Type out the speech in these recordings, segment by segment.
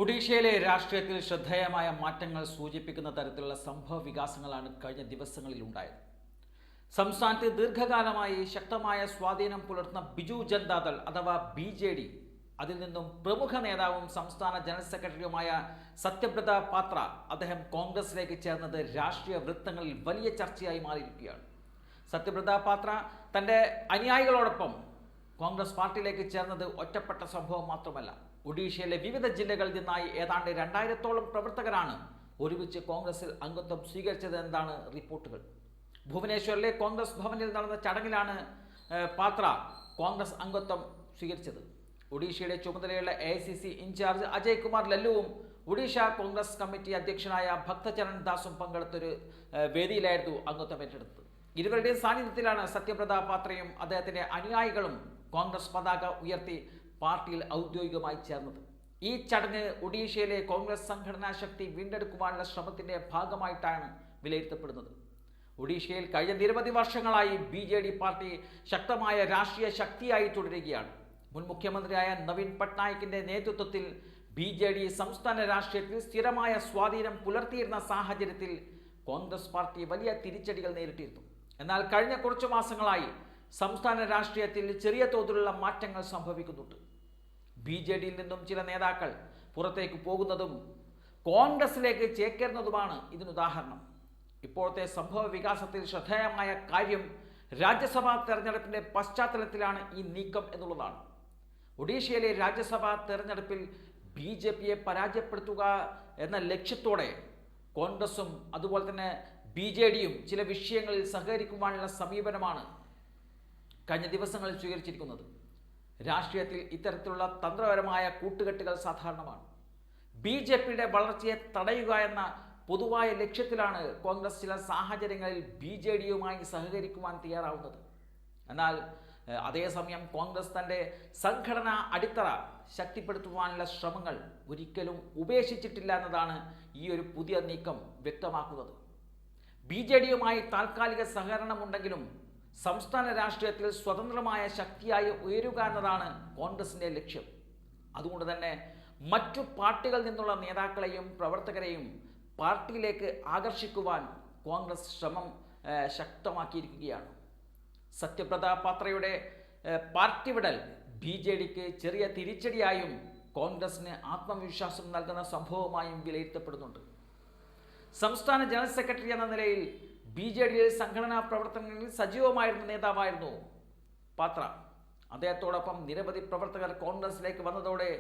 ഒഡീഷയിലെ രാഷ്ട്രീയത്തിൽ ശ്രദ്ധേയമായ മാറ്റങ്ങൾ സൂചിപ്പിക്കുന്ന തരത്തിലുള്ള സംഭവ വികാസങ്ങളാണ് കഴിഞ്ഞ ദിവസങ്ങളിൽ ഉണ്ടായത്. സംസ്ഥാനത്ത് ദീർഘകാലമായി ശക്തമായ സ്വാധീനം പുലർത്തുന്ന ബിജു ജനതാദൾ അഥവാ BJD, അതിൽ നിന്നും പ്രമുഖ നേതാവും സംസ്ഥാന ജനറൽ സെക്രട്ടറിയുമായ സത്യബ്രത പാത്ര അദ്ദേഹം കോൺഗ്രസിലേക്ക് ചേർന്നത് രാഷ്ട്രീയ വൃത്തങ്ങളിൽ വലിയ ചർച്ചയായി മാറിയിരിക്കുകയാണ്. സത്യബ്രത പാത്ര തൻ്റെ അനുയായികളോടൊപ്പം കോൺഗ്രസ് പാർട്ടിയിലേക്ക് ചേർന്നത് ഒറ്റപ്പെട്ട സംഭവം മാത്രമല്ല. ഒഡീഷയിലെ വിവിധ ജില്ലകളിൽ നിന്നായി ഏതാണ്ട് 2000-ഓളം പ്രവർത്തകരാണ് ഒരുമിച്ച് കോൺഗ്രസിൽ അംഗത്വം സ്വീകരിച്ചത് എന്നാണ് റിപ്പോർട്ടുകൾ. ഭുവനേശ്വറിലെ കോൺഗ്രസ് ഭവനിൽ നടന്ന ചടങ്ങിലാണ് പാത്ര കോൺഗ്രസ് അംഗത്വം സ്വീകരിച്ചത്. ഒഡീഷയുടെ ചുമതലയുള്ള AICC ഇൻചാർജ് അജയ് കുമാർ ലല്ലുവും ഒഡീഷ കോൺഗ്രസ് കമ്മിറ്റി അധ്യക്ഷനായ ഭക്തചരൺ ദാസും പങ്കെടുത്തൊരു വേദിയിലായിരുന്നു അംഗത്വം ഏറ്റെടുത്തത്. ഇരുവരുടെയും സാന്നിധ്യത്തിലാണ് സത്യബ്രത പാത്രയും അദ്ദേഹത്തിന്റെ അനുയായികളും കോൺഗ്രസ് പതാക ഉയർത്തി പാർട്ടിയിൽ ഔദ്യോഗികമായി ചേർന്നത്. ഈ ചടങ്ങ് ഒഡീഷയിലെ കോൺഗ്രസ് സംഘടനാ ശക്തി വീണ്ടെടുക്കുവാനുള്ള ശ്രമത്തിന്റെ ഭാഗമായിട്ടാണ് വിലയിരുത്തപ്പെടുന്നത്. ഒഡീഷയിൽ കഴിഞ്ഞ നിരവധി വർഷങ്ങളായി BJD പാർട്ടി ശക്തമായ രാഷ്ട്രീയ ശക്തിയായി തുടരുകയാണ്. മുൻ മുഖ്യമന്ത്രിയായ നവീൻ പട്നായിക്കിന്റെ നേതൃത്വത്തിൽ BJD സംസ്ഥാന രാഷ്ട്രീയത്തിൽ സ്ഥിരമായ സ്വാധീനം പുലർത്തിയിരുന്ന സാഹചര്യത്തിൽ കോൺഗ്രസ് പാർട്ടി വലിയ തിരിച്ചടികൾ നേരിട്ടിരുന്നു. എന്നാൽ കഴിഞ്ഞ കുറച്ചു മാസങ്ങളായി സംസ്ഥാന രാഷ്ട്രീയത്തിൽ ചെറിയ തോതിലുള്ള മാറ്റങ്ങൾ സംഭവിക്കുന്നുണ്ട്. BJDയിൽ നിന്നും ചില നേതാക്കൾ പുറത്തേക്ക് പോകുന്നതും കോൺഗ്രസിലേക്ക് ചേക്കേറുന്നതുമാണ് ഇതിനുദാഹരണം. ഇപ്പോഴത്തെ സംഭവ വികാസത്തിൽ ശ്രദ്ധേയമായ കാര്യം രാജ്യസഭാ തെരഞ്ഞെടുപ്പിന്റെ പശ്ചാത്തലത്തിലാണ് ഈ നീക്കം എന്നുള്ളതാണ്. ഒഡീഷയിലെ രാജ്യസഭാ തെരഞ്ഞെടുപ്പിൽ BJPയെ പരാജയപ്പെടുത്തുക എന്ന ലക്ഷ്യത്തോടെ കോൺഗ്രസും അതുപോലെ തന്നെ BJDയും ചില വിഷയങ്ങളിൽ സഹകരിക്കുവാനുള്ള സമീപനമാണ് കഴിഞ്ഞ ദിവസങ്ങളിൽ സ്വീകരിച്ചിരിക്കുന്നത്. രാഷ്ട്രീയത്തിൽ ഇത്തരത്തിലുള്ള തന്ത്രപരമായ കൂട്ടുകെട്ടുകൾ സാധാരണമാണ്. BJPയുടെ വളർച്ചയെ തടയുക എന്ന പൊതുവായ ലക്ഷ്യത്തിലാണ് കോൺഗ്രസ് ചില സാഹചര്യങ്ങളിൽ BJDയുമായി സഹകരിക്കുവാൻ തയ്യാറാവുന്നത്. എന്നാൽ അതേസമയം കോൺഗ്രസ് തൻ്റെ സംഘടനാ അടിത്തറ ശക്തിപ്പെടുത്തുവാനുള്ള ശ്രമങ്ങൾ ഒരിക്കലും ഉപേക്ഷിച്ചിട്ടില്ല എന്നതാണ് ഈ ഒരു പുതിയ നീക്കം വ്യക്തമാക്കുന്നത്. BJDയുമായി താൽക്കാലിക സഹകരണമുണ്ടെങ്കിലും സംസ്ഥാന രാഷ്ട്രീയത്തിൽ സ്വതന്ത്രമായ ശക്തിയായി ഉയരുക എന്നതാണ് കോൺഗ്രസിൻ്റെ ലക്ഷ്യം. അതുകൊണ്ട് തന്നെ മറ്റു പാർട്ടികളിൽ നിന്നുള്ള നേതാക്കളെയും പ്രവർത്തകരെയും പാർട്ടിയിലേക്ക് ആകർഷിക്കുവാൻ കോൺഗ്രസ് ശ്രമം ശക്തമാക്കിയിരിക്കുകയാണ്. സത്യബ്രത പാത്രയുടെ പാർട്ടി വിടൽ BJDക്ക് ചെറിയ തിരിച്ചടിയായും കോൺഗ്രസിന് ആത്മവിശ്വാസം നൽകുന്ന സംഭവമായും വിലയിരുത്തപ്പെടുന്നുണ്ട്. സംസ്ഥാന ജനറൽ സെക്രട്ടറി എന്ന നിലയിൽ BJDയിൽ സംഘടനാ പ്രവർത്തനങ്ങളിൽ സജീവമായിരുന്ന നേതാവായിരുന്നു പാത്ര. അദ്ദേഹത്തോടൊപ്പം നിരവധി പ്രവർത്തകർ കോൺഗ്രസിലേക്ക് വന്നതോടെ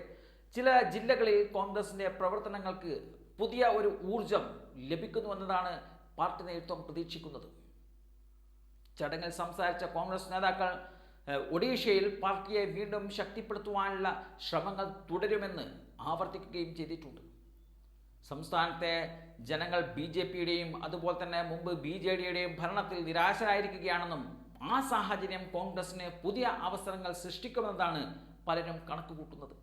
ചില ജില്ലകളിൽ കോൺഗ്രസിൻ്റെ പ്രവർത്തനങ്ങൾക്ക് പുതിയ ഒരു ഊർജം ലഭിക്കുന്നുവെന്നതാണ് പാർട്ടി നേതൃത്വം പ്രതീക്ഷിക്കുന്നത്. ചടങ്ങിൽ സംസാരിച്ച കോൺഗ്രസ് നേതാക്കൾ ഒഡീഷയിൽ പാർട്ടിയെ വീണ്ടും ശക്തിപ്പെടുത്തുവാനുള്ള ശ്രമങ്ങൾ തുടരുമെന്ന് ആവർത്തിക്കുകയും ചെയ്തിട്ടുണ്ട്. സംസ്ഥാനത്തെ ജനങ്ങൾ BJPയുടെയും അതുപോലെ തന്നെ മുമ്പ് BJDയുടെയും ഭരണത്തിൽ നിരാശരായിരിക്കുകയാണെന്നും ആ സാഹചര്യം കോൺഗ്രസിന് പുതിയ അവസരങ്ങൾ സൃഷ്ടിക്കുമെന്നതാണ് പലരും കണക്കുകൂട്ടുന്നത്.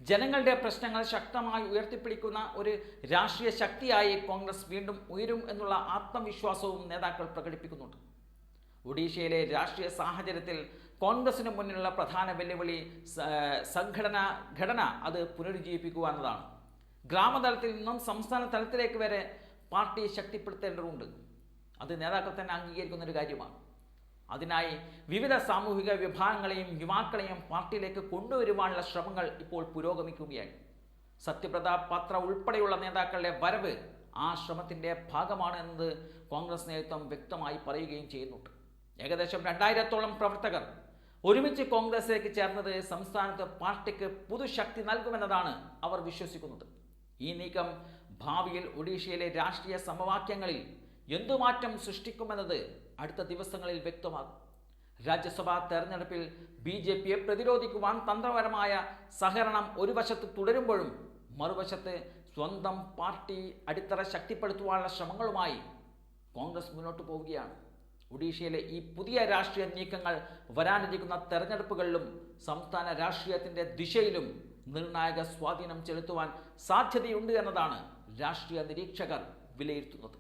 ജനങ്ങളുടെ പ്രശ്നങ്ങൾ ശക്തമായി ഉയർത്തിപ്പിടിക്കുന്ന ഒരു രാഷ്ട്രീയ ശക്തിയായി കോൺഗ്രസ് വീണ്ടും ഉയരും എന്നുള്ള ആത്മവിശ്വാസവും നേതാക്കൾ പ്രകടിപ്പിക്കുന്നുണ്ട്. ഒഡീഷയിലെ രാഷ്ട്രീയ സാഹചര്യത്തിൽ കോൺഗ്രസിന് മുന്നിലുള്ള പ്രധാന വെല്ലുവിളി സംഘടനാ ഘടന അത് പുനരുജ്ജീവിപ്പിക്കുക എന്നതാണ്. ഗ്രാമതലത്തിൽ നിന്നും സംസ്ഥാന തലത്തിലേക്ക് വരെ പാർട്ടി ശക്തിപ്പെടുത്തേണ്ടതുണ്ട്. അത് നേതാക്കൾ തന്നെ അംഗീകരിക്കുന്ന ഒരു കാര്യമാണ്. അതിനായി വിവിധ സാമൂഹിക വിഭാഗങ്ങളെയും യുവാക്കളെയും പാർട്ടിയിലേക്ക് കൊണ്ടുവരുവാനുള്ള ശ്രമങ്ങൾ ഇപ്പോൾ പുരോഗമിക്കുകയാണ്. സത്യബ്രത പാത്ര ഉൾപ്പെടെയുള്ള നേതാക്കളുടെ വരവ് ആ ശ്രമത്തിൻ്റെ ഭാഗമാണ് എന്നത് കോൺഗ്രസ് നേതൃത്വം വ്യക്തമായി പറയുകയും ചെയ്യുന്നുണ്ട്. ഏകദേശം 2000-ഓളം പ്രവർത്തകർ ഒരുമിച്ച് കോൺഗ്രസിലേക്ക് ചേർന്നത് സംസ്ഥാനത്ത് പാർട്ടിക്ക് പുതുശക്തി നൽകുമെന്നതാണ് അവർ വിശ്വസിക്കുന്നത്. ഈ നീക്കം ഭാവിയിൽ ഒഡീഷയിലെ രാഷ്ട്രീയ സമവാക്യങ്ങളിൽ എന്തു മാറ്റം സൃഷ്ടിക്കുമെന്നത് അടുത്ത ദിവസങ്ങളിൽ വ്യക്തമാകും. രാജ്യസഭാ തെരഞ്ഞെടുപ്പിൽ BJPയെ പ്രതിരോധിക്കുവാൻ തന്ത്രപരമായ സഹകരണം ഒരു വശത്ത് തുടരുമ്പോഴും മറുവശത്ത് സ്വന്തം പാർട്ടി അടിത്തറ ശക്തിപ്പെടുത്തുവാനുള്ള ശ്രമങ്ങളുമായി കോൺഗ്രസ് മുന്നോട്ട് പോവുകയാണ്. ഒഡീഷയിലെ ഈ പുതിയ രാഷ്ട്രീയ നീക്കങ്ങൾ വരാനിരിക്കുന്ന തെരഞ്ഞെടുപ്പുകളിലും സംസ്ഥാന രാഷ്ട്രീയത്തിൻ്റെ ദിശയിലും നിർണായക സ്വാധീനം ചെലുത്തുവാൻ സാധ്യതയുണ്ട് എന്നതാണ് രാഷ്ട്രീയ നിരീക്ഷകർ വിലയിരുത്തുന്നത്.